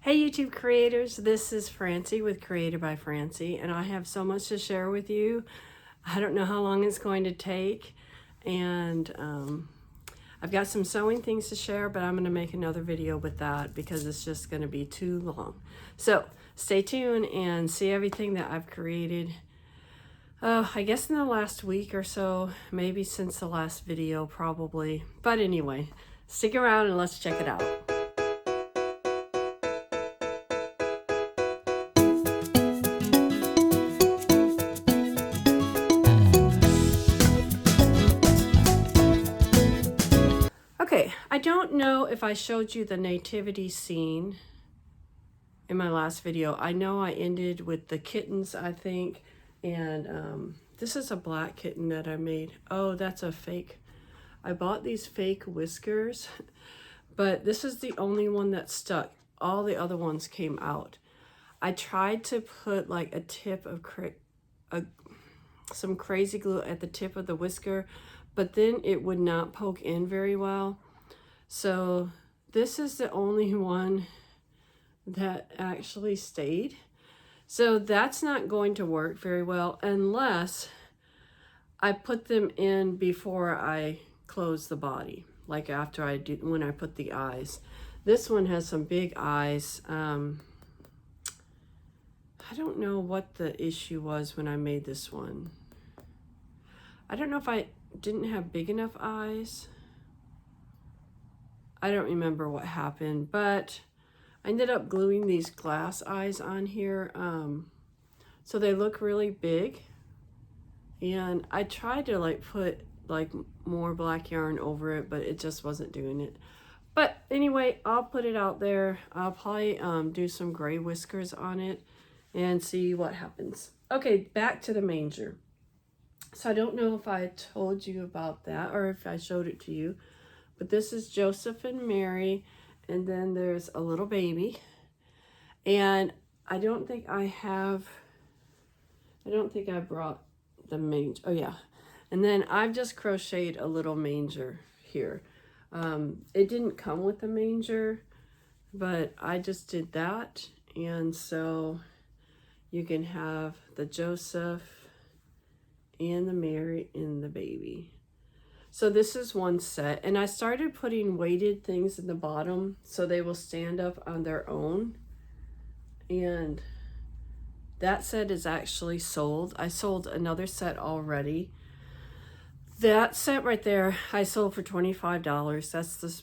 Hey YouTube creators, this is Francie with Created by Francie, and I have so much to share with you. I don't know how long it's going to take, and I've got some sewing things to share, but I'm going to make another video with that because it's just going to be too long. So stay tuned and see everything that I've created. I guess in the last week or so, maybe since the last video probably. But anyway, stick around and let's check it out. Okay, I don't know if I showed you the nativity scene in my last video. I know I ended with the kittens, I think, and this is a black kitten that I made. Oh, that's a fake. I bought these fake whiskers, but this is the only one that stuck. All the other ones came out. I tried to put like a tip of some crazy glue at the tip of the whisker, but then it would not poke in very well. So this is the only one that actually stayed. So that's not going to work very well unless I put them in before I close the body, like after I do, when I put the eyes. This one has some big eyes. I don't know what the issue was when I made this one. I don't know if I didn't have big enough eyes. I don't remember what happened, but I ended up gluing these glass eyes on here. So they look really big. And I tried to like put like more black yarn over it, but it just wasn't doing it. But anyway, I'll put it out there. I'll probably do some gray whiskers on it and see what happens. Okay, back to the manger. So I don't know if I told you about that or if I showed it to you, but this is Joseph and Mary, and then there's a little baby. And I don't think I brought the manger. Oh yeah. And then I've just crocheted a little manger here. It didn't come with the manger, but I just did that. And so you can have the Joseph and the Mary and the baby. So this is one set, and I started putting weighted things in the bottom so they will stand up on their own. And that set is actually sold. I sold another set already. That set right there, I sold for $25. That's the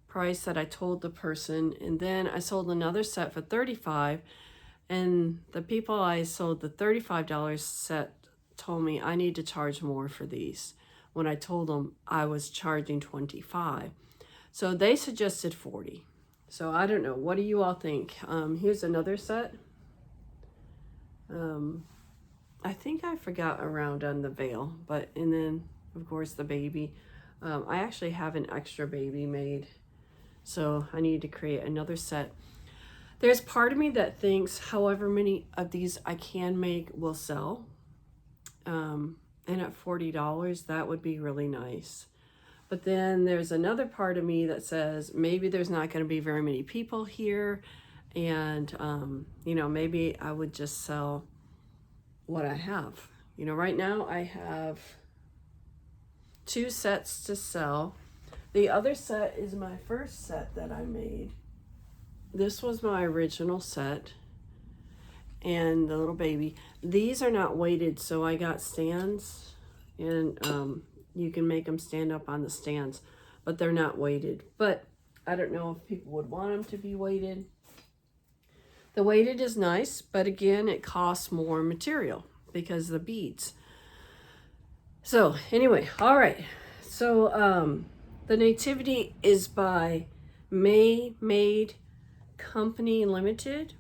price that I told the person. And then I sold another set for $35. And the people I sold the $35 set told me I need to charge more for these when I told them I was charging $25. So they suggested $40. So I don't know. What do you all think? Here's another set. I think I forgot around on the veil, and then of course the baby. I actually have an extra baby made, so I need to create another set. There's part of me that thinks however many of these I can make will sell. And at $40, that would be really nice. But then there's another part of me that says maybe there's not going to be very many people here, and you know, maybe I would just sell what I have. You know, right now I have 2 sets to sell. The other set is my first set that I made. This was my original set, and the little baby. These are not weighted, so I got stands, and you can make them stand up on the stands, but they're not weighted. But I don't know if people would want them to be weighted. The weighted is nice, but again, it costs more material because of the beads. So anyway, all right. So the nativity is by May Made Company Limited.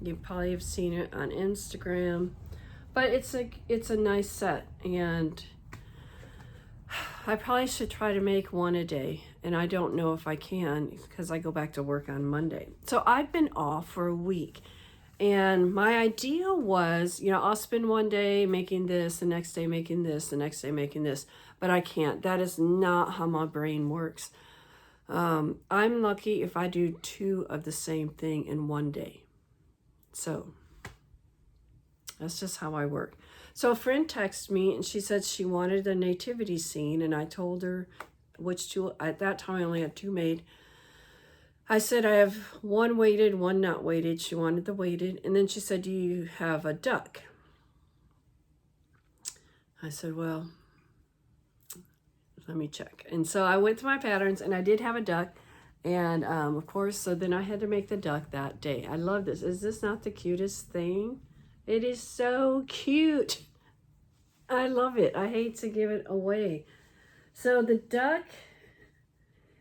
You probably have seen it on Instagram, but it's a nice set, and I probably should try to make one a day, and I don't know if I can because I go back to work on Monday. So I've been off for a week, and my idea was, you know, I'll spend one day making this, the next day making this, the next day making this, but I can't. That is not how my brain works. I'm lucky if I do 2 of the same thing in one day. So that's just how I work. So a friend texted me and she said she wanted a nativity scene, and I told her which 2. At that time I only had 2 made. I said I have 1 weighted, 1 not weighted. She wanted the weighted. And then she said, do you have a duck? I said, well, let me check. And so I went to my patterns and I did have a duck. And of course, so then I had to make the duck that day. I love this. Is this not the cutest thing? It is so cute. I love it. I hate to give it away. So the duck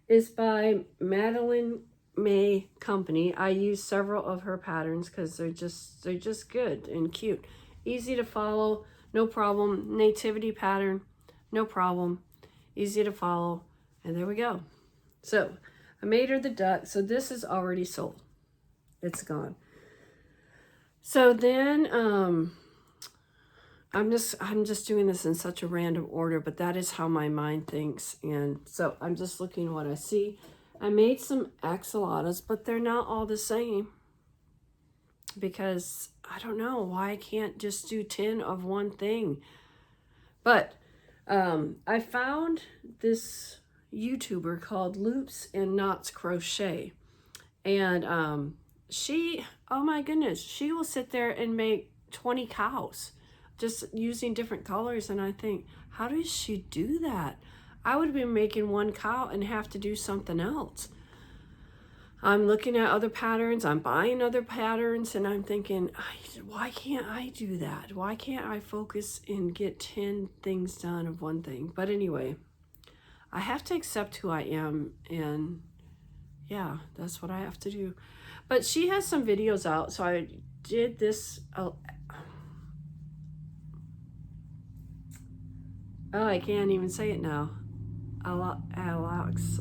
is by Madeline May Company. I use several of her patterns because they're just good and cute. Easy to follow, no problem. Nativity pattern, no problem. Easy to follow. And there we go. So I made her the duck. So this is already sold. It's gone. So then I'm just doing this in such a random order, but that is how my mind thinks. And so I'm just looking what I see. I made some axolotas, but they're not all the same because I don't know why I can't just do 10 of one thing. But I found this YouTuber called Loops and Knots Crochet. And she, oh my goodness, she will sit there and make 20 cows just using different colors. And I think, how does she do that? I would be making 1 cow and have to do something else. I'm looking at other patterns, I'm buying other patterns, and I'm thinking, why can't I do that? Why can't I focus and get 10 things done of one thing? But anyway, I have to accept who I am, and yeah, that's what I have to do. But she has some videos out, so I did this. Oh, I can't even say it now. Alex.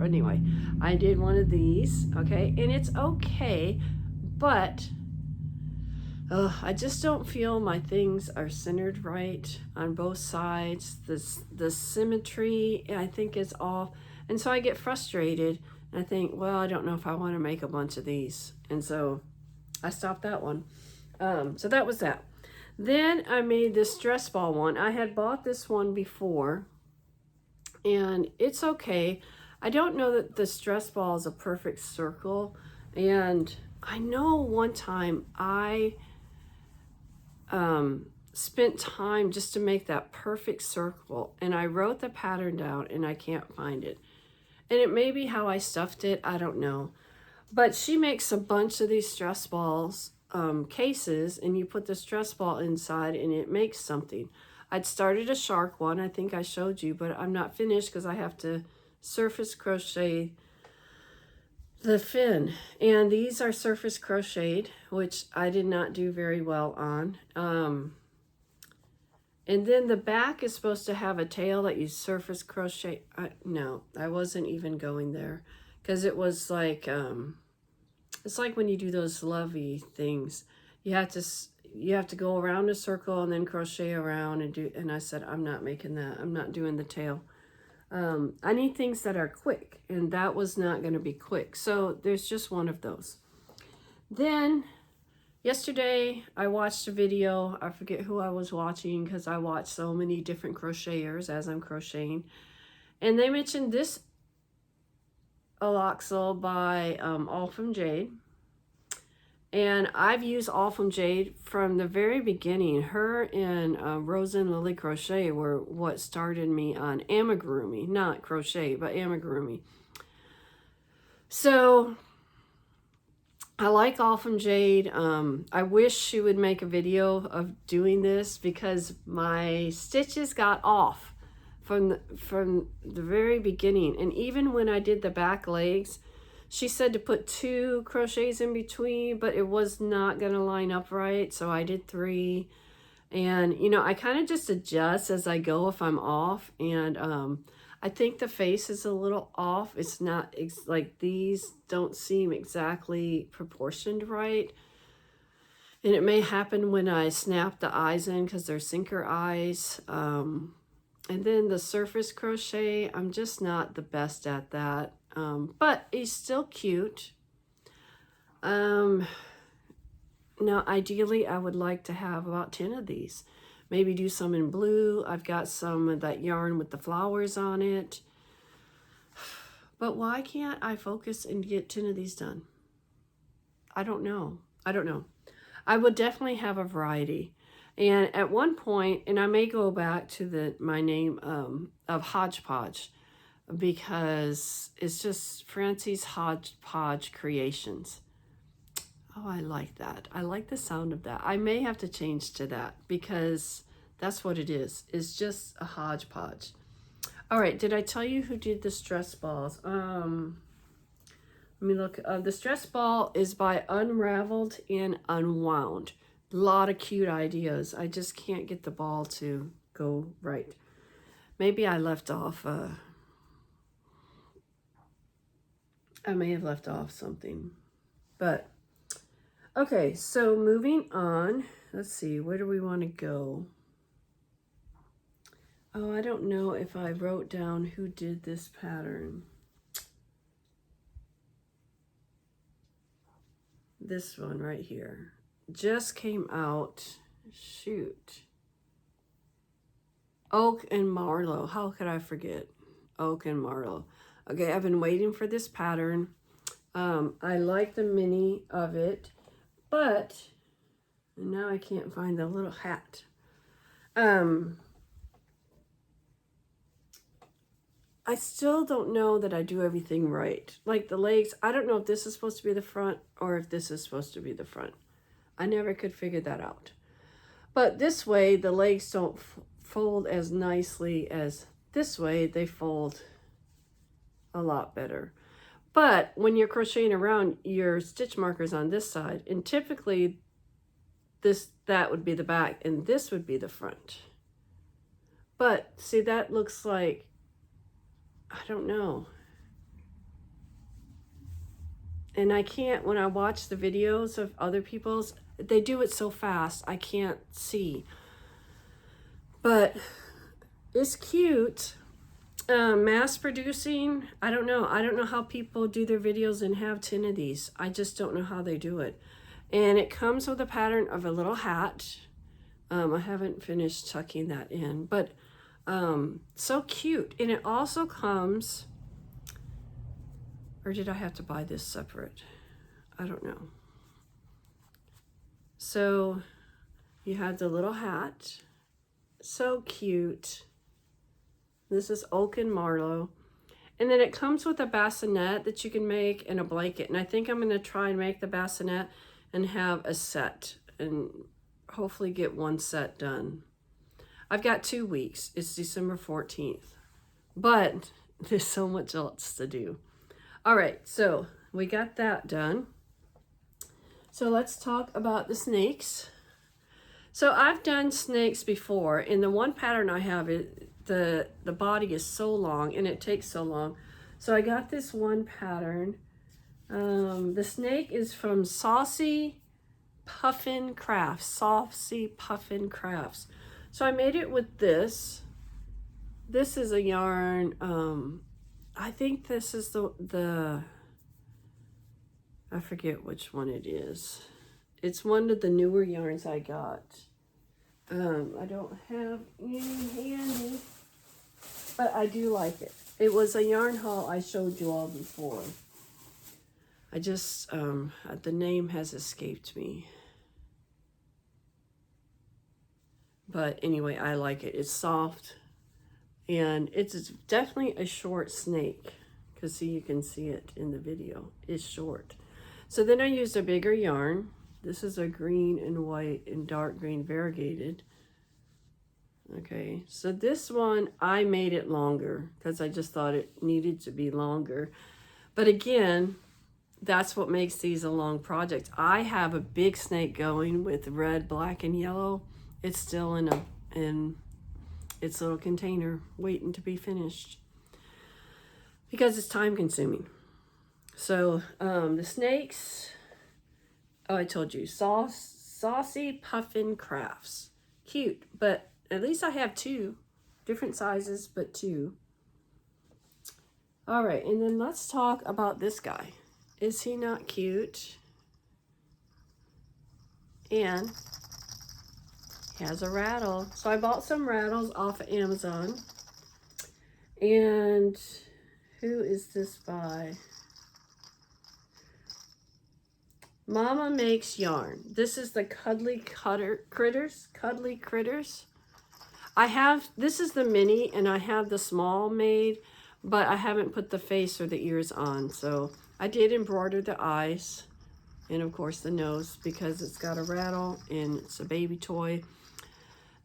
Anyway, I did one of these, okay, and it's okay, but I just don't feel my things are centered right on both sides. The symmetry, I think, is off, and so I get frustrated. And I think, well, I don't know if I want to make a bunch of these, and so I stopped that one. So that was that. Then I made this stress ball one. I had bought this one before, and it's okay. I don't know that the stress ball is a perfect circle, and I know one time I spent time just to make that perfect circle, and I wrote the pattern down and I can't find it. And it may be how I stuffed it, I don't know. But she makes a bunch of these stress balls cases, and you put the stress ball inside and it makes something. I'd started a shark one, I think I showed you, but I'm not finished because I have to surface crochet the fin. And these are surface crocheted, which I did not do very well on. And then the back is supposed to have a tail that you surface crochet. No, I wasn't even going there because it was like, it's like when you do those lovey things, you have to go around a circle and then crochet around and do, and I said, I'm not making that. I'm not doing the tail. I need things that are quick, and that was not going to be quick. So there's just one of those. Then yesterday I watched a video. I forget who I was watching because I watch so many different crocheters as I'm crocheting. And they mentioned this Aloxel by All From Jade. And I've used All From Jade from the very beginning. Her and Rose and Lily Crochet were what started me on amigurumi. Not crochet, but amigurumi. So I like All From Jade. I wish she would make a video of doing this because my stitches got off from the very beginning. And even when I did the back legs, she said to put 2 crochets in between, but it was not going to line up right. So I did 3. And, you know, I kind of just adjust as I go if I'm off. And I think the face is a little off. It's not like these don't seem exactly proportioned right. And it may happen when I snap the eyes in because they're sinker eyes. And then the surface crochet, I'm just not the best at that. But it's still cute. Now, ideally, I would like to have about 10 of these. Maybe do some in blue. I've got some of that yarn with the flowers on it. But why can't I focus and get 10 of these done? I don't know. I don't know. I would definitely have a variety. And at one point, and I may go back to my name of Hodgepodge, because it's just Francie's Hodgepodge Creations. Oh, I like that. I like the sound of that. I may have to change to that because that's what it is. It's just a hodgepodge. All right, did I tell you who did the stress balls? Let me look. The stress ball is by Unraveled and Unwound. A lot of cute ideas. I just can't get the ball to go right. Maybe I left off. I may have left off something. But, okay, so moving on. Let's see, where do we want to go? Oh, I don't know if I wrote down who did this pattern. This one right here just came out. Shoot. Oak and Marlowe. How could I forget? Oak and Marlowe. Okay, I've been waiting for this pattern. I like the mini of it, but now I can't find the little hat. I still don't know that I do everything right. Like the legs, I don't know if this is supposed to be the front or if this is supposed to be the front. I never could figure that out. But this way, the legs don't fold as nicely as this way. They fold a lot better. But when you're crocheting around, your stitch markers on this side, and typically that would be the back and this would be the front. But see, that looks like, I don't know. And I can't, when I watch the videos of other people's, they do it so fast, I can't see. But it's cute. Mass producing, I don't know. I don't know how people do their videos and have 10 of these. I just don't know how they do it. And it comes with a pattern of a little hat. I haven't finished tucking that in, but so cute. And it also comes, or did I have to buy this separate? I don't know. So you have the little hat. So cute. This is Oak and Marlowe. And then it comes with a bassinet that you can make and a blanket. And I think I'm going to try and make the bassinet and have a set and hopefully get one set done. I've got 2 weeks. It's December 14th. But there's so much else to do. All right, so we got that done. So let's talk about the snakes. So I've done snakes before, and the one pattern I have is the body is so long and it takes so long. So I got this one pattern. The snake is from Saucy Puffin Crafts. Saucy Puffin Crafts. So I made it with this. This is a yarn. I think this is the I forget which one it is. It's one of the newer yarns I got. I don't have any handy, but I do like it. It was a yarn haul I showed you all before. I just, the name has escaped me. But anyway, I like it. It's soft, and it's definitely a short snake, because see, you can see it in the video. It's short. So then I used a bigger yarn. This is a green and white and dark green variegated. Okay, so this one, I made it longer because I just thought it needed to be longer. But again, that's what makes these a long project. I have a big snake going with red, black, and yellow. It's still in its little container waiting to be finished because it's time consuming. So the snakes, oh, I told you, Saucy Puffin Crafts. Cute, but at least I have 2. different sizes, but 2. All right, and then let's talk about this guy. Is he not cute? And he has a rattle. So I bought some rattles off of Amazon. And who is this by? Mama Makes Yarn. This is the Cuddly Critters. Cuddly Critters. This is the mini, and I have the small made, but I haven't put the face or the ears on. So I did embroider the eyes and of course the nose because it's got a rattle and it's a baby toy.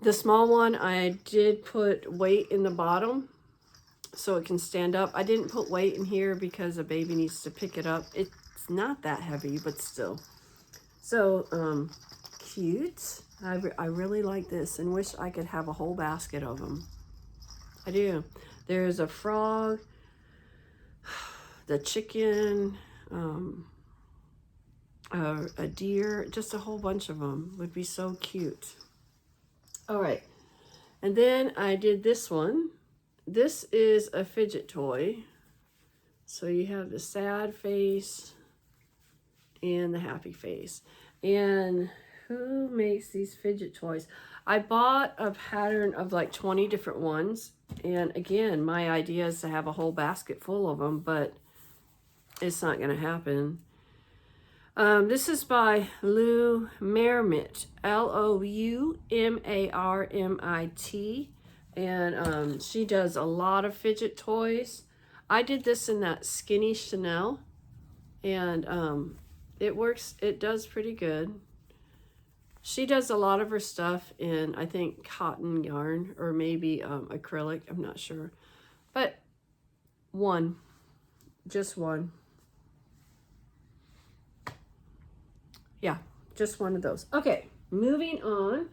The small one, I did put weight in the bottom so it can stand up. I didn't put weight in here because a baby needs to pick it up. It's not that heavy, but still. So, cute. I really like this and wish I could have a whole basket of them. I do. There's a frog, the chicken, a deer, just a whole bunch of them would be so cute. All right. And then I did this one. This is a fidget toy. So you have the sad face and the happy face. And who makes these fidget toys? I bought a pattern of like 20 different ones. And again, my idea is to have a whole basket full of them, but it's not going to happen. This is by Lou Marmit, Loumarmit. And she does a lot of fidget toys. I did this in that skinny Chanel. And it works, it does pretty good. She does a lot of her stuff in, I think, cotton yarn or maybe acrylic. I'm not sure. But one. Just one. Yeah, just one of those. Okay, moving on.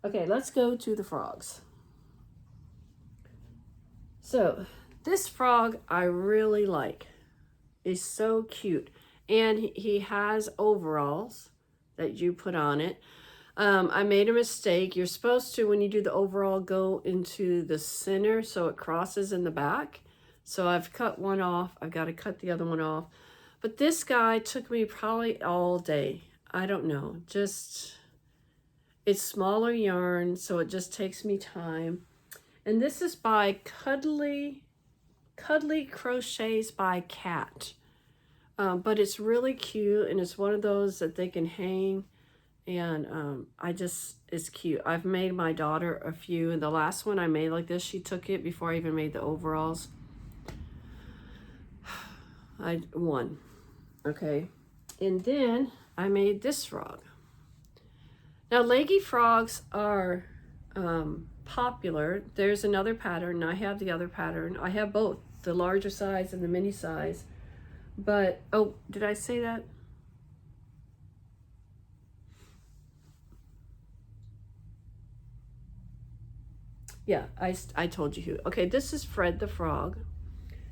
Okay, let's go to the frogs. So, this frog I really like. He's so cute. And he has overalls that you put on it. I made a mistake. You're supposed to, when you do the overall, go into the center so it crosses in the back. So I've cut one off. I've got to cut the other one off. But this guy took me probably all day. I don't know. Just, it's smaller yarn, so it just takes me time. And this is by Cuddly Crochets by Cat. But it's really cute, and it's one of those that they can hang. And it's cute. I've made my daughter a few, and the last one I made like this, she took it before I even made the overalls. I won. Okay. And then I made this frog. Now, leggy frogs are popular. There's another pattern. I have the other pattern. I have both, the larger size and the mini size. But, oh, did I say that? Yeah, I told you who. Okay, this is Fred the Frog.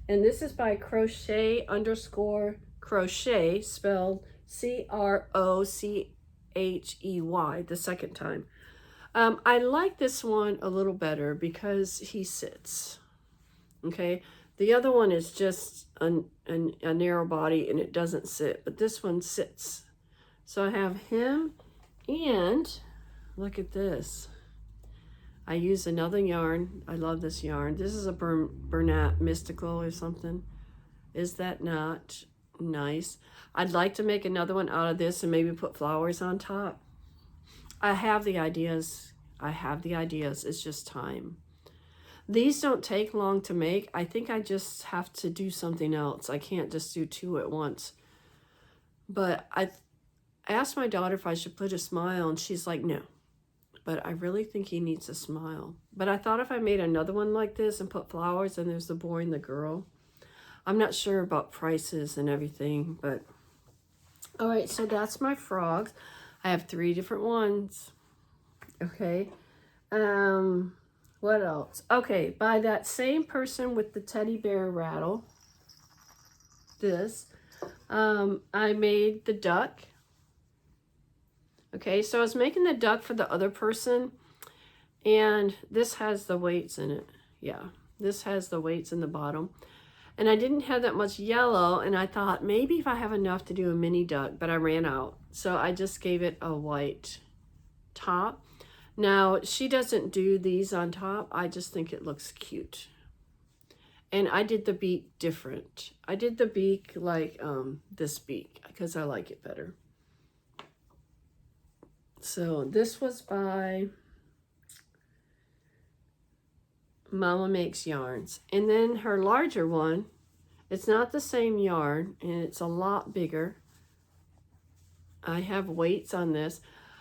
And this is by Crochet _ Crochet, spelled Crocchey, the second time. I like this one a little better because he sits. Okay, the other one is just a narrow body and it doesn't sit, but this one sits. So I have him, and look at this. I use another yarn. I love this yarn. This is a Bernat Mystical or something. Is that not nice? I'd like to make another one out of this and maybe put flowers on top. I have the ideas. It's just time. These don't take long to make. I think I just have to do something else. I can't just do 2 at once. But I asked my daughter if I should put a smile, and she's like, no. But I really think he needs a smile. But I thought if I made another one like this and put flowers, and there's the boy and the girl. I'm not sure about prices and everything, but all right, so that's my frogs. I have 3 different ones. Okay. What else? Okay, by that same person with the teddy bear rattle, I made the duck. Okay, so I was making the duck for the other person, And this has the weights in it. Yeah, this has the weights in the bottom. And I didn't have that much yellow, and I thought maybe if I have enough to do a mini duck, but I ran out. So I just gave it a white top. Now, she doesn't do these on top. I just think it looks cute. And I did the beak different. I did the beak like this beak because I like it better. So this was by Mama Makes Yarns. And then her larger one, it's not the same yarn, and it's a lot bigger. I have weights on this.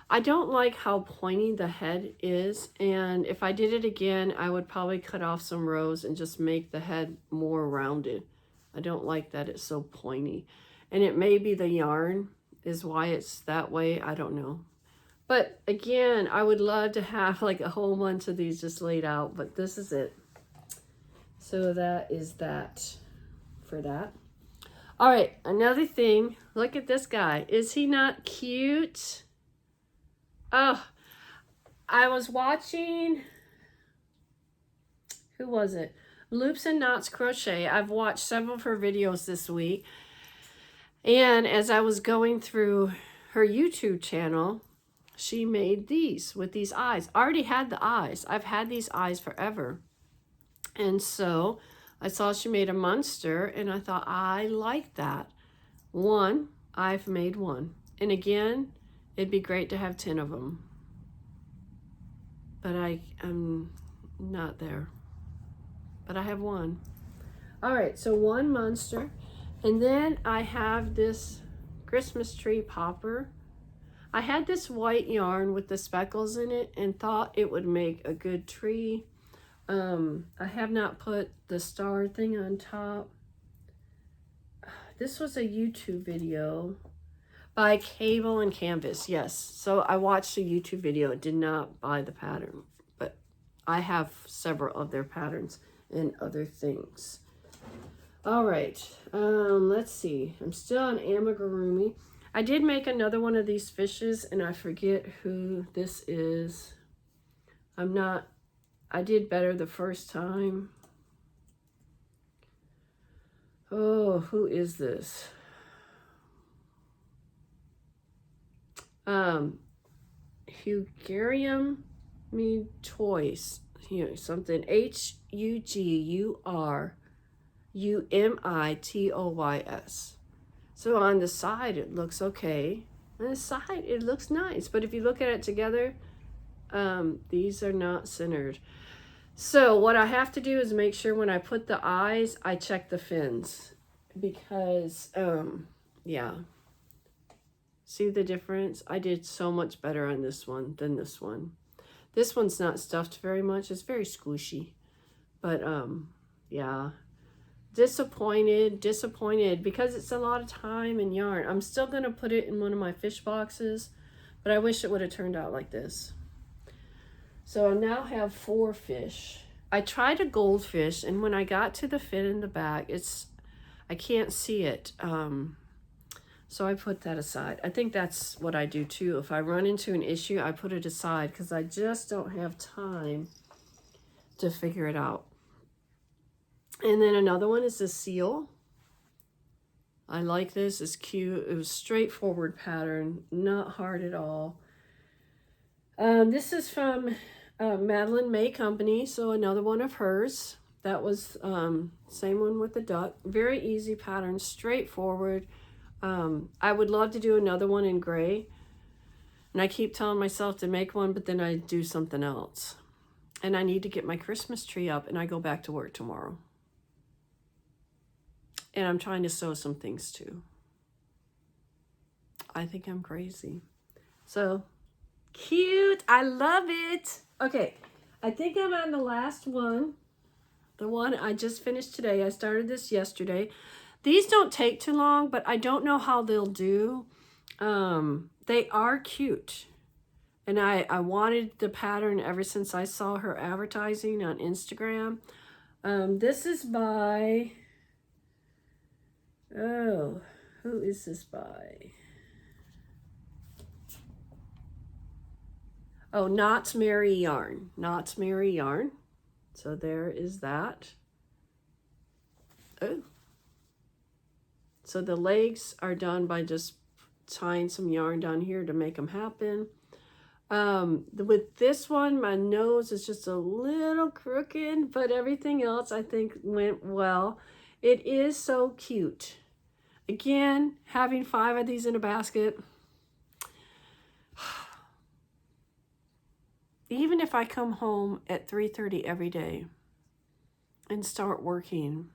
I don't like how pointy the head is, and if I did it again, I would probably cut off some rows and just make the head more rounded. I don't like that it's so pointy. And it may be the yarn is why it's that way. I don't know. But again, I would love to have like a whole bunch of these just laid out, but this is it. So that is that for that. All right, another thing. Look at this guy. Is he not cute? Oh, I was watching, who was it? Loops and Knots Crochet. I've watched several of her videos this week. And as I was going through her YouTube channel, she made these with these eyes. I already had the eyes. I've had these eyes forever. And so I saw she made a monster, and I thought, I like that. One, I've made one. And again, it'd be great to have 10 of them. But I'm not there. But I have one. All right, so one monster. And then I have this Christmas tree popper. I had this white yarn with the speckles in it and thought it would make a good tree. I have not put the star thing on top. This was a YouTube video by Cable and Canvas. Yes, so I watched a YouTube video, did not buy the pattern, but I have several of their patterns and other things. All right, let's see. I'm still on Amigurumi. I did make another one of these fishes, and I forget who this is. I did better the first time. Oh, who is this? Hugurium Me Toys. Here, something Hugurumitoys. So on the side it looks okay. On the side it looks nice, but if you look at it together, these are not centered. So what I have to do is make sure when I put the eyes, I check the fins, because yeah. See the difference? I did so much better on this one than this one. This one's not stuffed very much. It's very squishy. But yeah. Disappointed because it's a lot of time and yarn. I'm still going to put it in one of my fish boxes, but I wish it would have turned out like this. So I now have 4 fish. I tried a goldfish, and when I got to the fin in the back, I can't see it. So I put that aside. I think that's what I do too. If I run into an issue, I put it aside because I just don't have time to figure it out. And then another one is the seal. I like this. It's cute. It was straightforward pattern, not hard at all. This is from Madeline May Company, so another one of hers. That was same one with the duck. Very easy pattern, straightforward. I would love to do another one in gray, and I keep telling myself to make one, but then I do something else. And I need to get my Christmas tree up, and I go back to work tomorrow. And I'm trying to sew some things too. I think I'm crazy. So cute. I love it. Okay, I think I'm on the last one. The one I just finished today. I started this yesterday. These don't take too long, but I don't know how they'll do. They are cute. And I wanted the pattern ever since I saw her advertising on Instagram. This is by... Oh, who is this by? Oh, Knott's Merry Yarn. Knott's Merry Yarn. So there is that. Oh. So the legs are done by just tying some yarn down here to make them happen. With this one, my nose is just a little crooked, but everything else I think went well. It is so cute. Again, having 5 of these in a basket. Even if I come home at 3:30 every day and start working,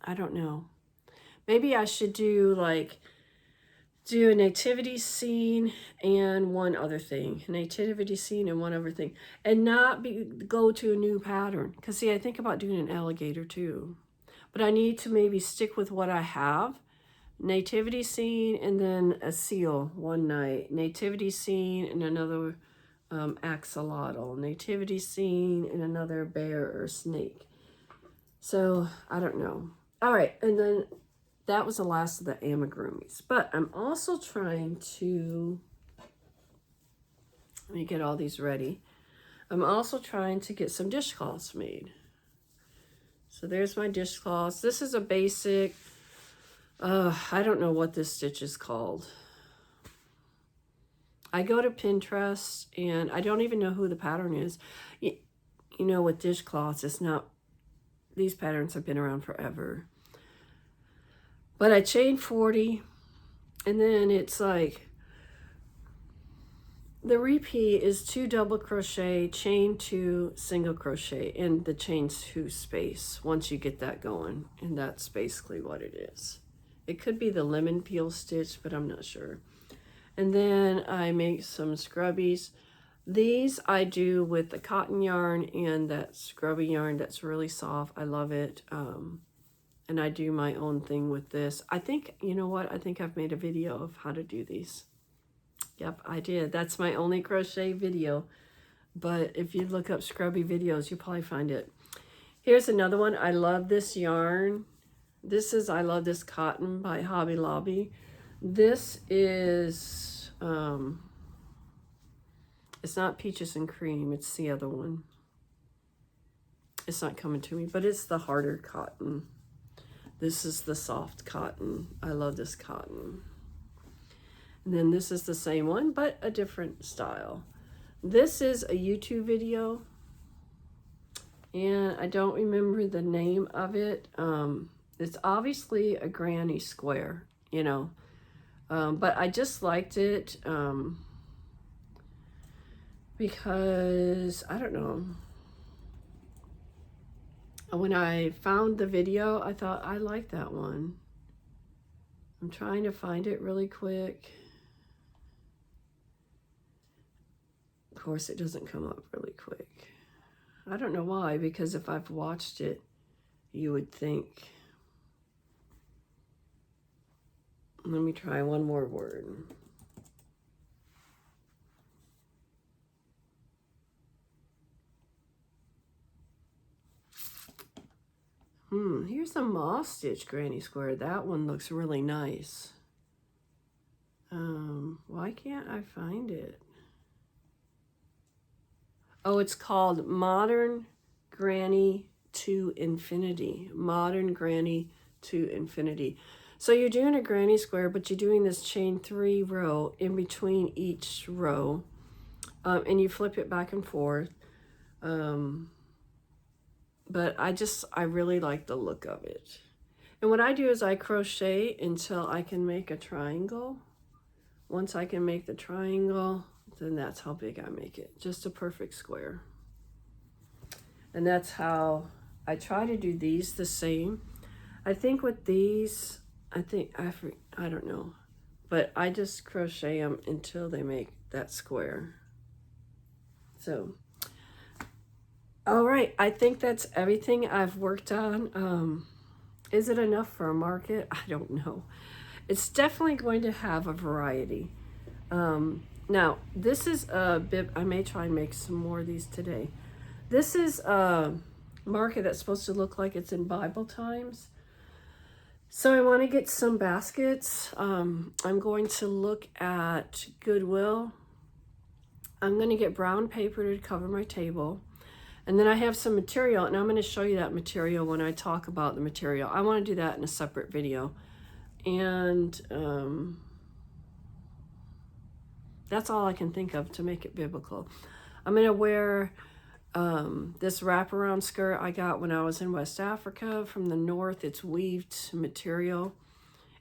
I don't know. Maybe I should do a nativity scene and one other thing. Nativity scene and one other thing. And not go to a new pattern. Because see, I think about doing an alligator too. But I need to maybe stick with what I have. Nativity scene and then a seal one night. Nativity scene and another axolotl. Nativity scene and another bear or snake. So, I don't know. All right, and then that was the last of the amigurumis. But I'm also trying to, let me get all these ready. I'm also trying to get some dishcloths made. So there's my dishcloths. This is a basic, I don't know what this stitch is called. I go to Pinterest and I don't even know who the pattern is. You know, with dishcloths, it's not, these patterns have been around forever. But I chain 40 and then it's like, the repeat is 2 double crochet, chain 2, single crochet, and the chain 2 space once you get that going. And that's basically what it is. It could be the lemon peel stitch, but I'm not sure. And then I make some scrubbies. These I do with the cotton yarn and that scrubby yarn that's really soft. I love it. And I do my own thing with this. I think, you know what? I think I've made a video of how to do these. Yep, I did. That's my only crochet video. But if you look up scrubby videos, you'll probably find it. Here's another one. I love this yarn. This is I Love This Cotton by Hobby Lobby. This is, it's not Peaches and Cream. It's the other one. It's not coming to me, but it's the harder cotton. This is the soft cotton. I love this cotton. And then this is the same one, but a different style. This is a YouTube video, and I don't remember the name of it. It's obviously a granny square, you know, but I just liked it because, I don't know, when I found the video, I thought I like that one. I'm trying to find it really quick. Of course, it doesn't come up really quick. I don't know why, because if I've watched it, you would think. Let me try one more word. Here's a moss stitch granny square. That one looks really nice. Why can't I find it? Oh, it's called Modern Granny to Infinity. Modern Granny to Infinity. So you're doing a granny square, but you're doing this chain 3 row in between each row. And you flip it back and forth. But I really like the look of it. And what I do is I crochet until I can make a triangle. Once I can make the triangle, then that's how big I make it. Just a perfect square. And that's how I try to do these the same. I think with these, I don't know, but I just crochet them until they make that square. So, all right, I think that's everything I've worked on. Is it enough for a market? I don't know. It's definitely going to have a variety. Now, this is a bib. I may try and make some more of these today. This is a market that's supposed to look like it's in Bible times. So I want to get some baskets. I'm going to look at Goodwill. I'm going to get brown paper to cover my table. And then I have some material, and I'm going to show you that material when I talk about the material. I want to do that in a separate video. And that's all I can think of to make it biblical. I'm going to wear this wraparound skirt I got when I was in West Africa from the north. It's weaved material.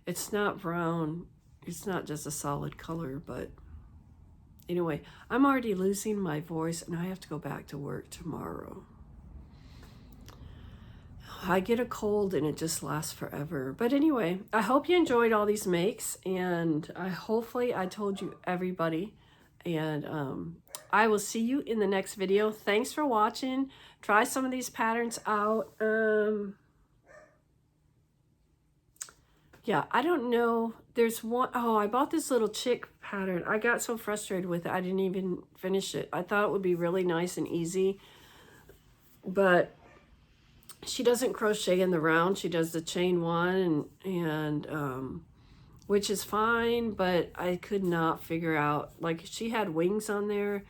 It's not brown. It's not just a solid color, but anyway, I'm already losing my voice and I have to go back to work tomorrow. I get a cold and it just lasts forever. But anyway, I hope you enjoyed all these makes, and hopefully I told you everybody. And I will see you in the next video. Thanks for watching. Try some of these patterns out. Yeah, I don't know. There's one, oh, I bought this little chick pattern. I got so frustrated with it, I didn't even finish it. I thought it would be really nice and easy, but she doesn't crochet in the round. She does the chain one, and which is fine, but I could not figure out, like, she had wings on there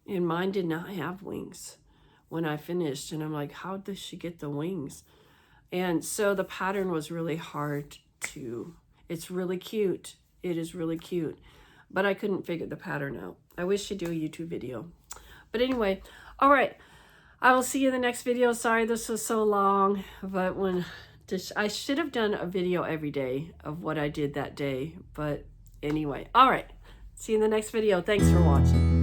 and mine did not have wings when I finished. And I'm like, how does she get the wings? And so the pattern was really hard to, it's really cute. It is really cute, but I couldn't figure the pattern out. I wish she'd do a YouTube video. But anyway, all right. I will see you in the next video. Sorry this was so long, but I should have done a video every day of what I did that day. But anyway, all right. See you in the next video. Thanks for watching.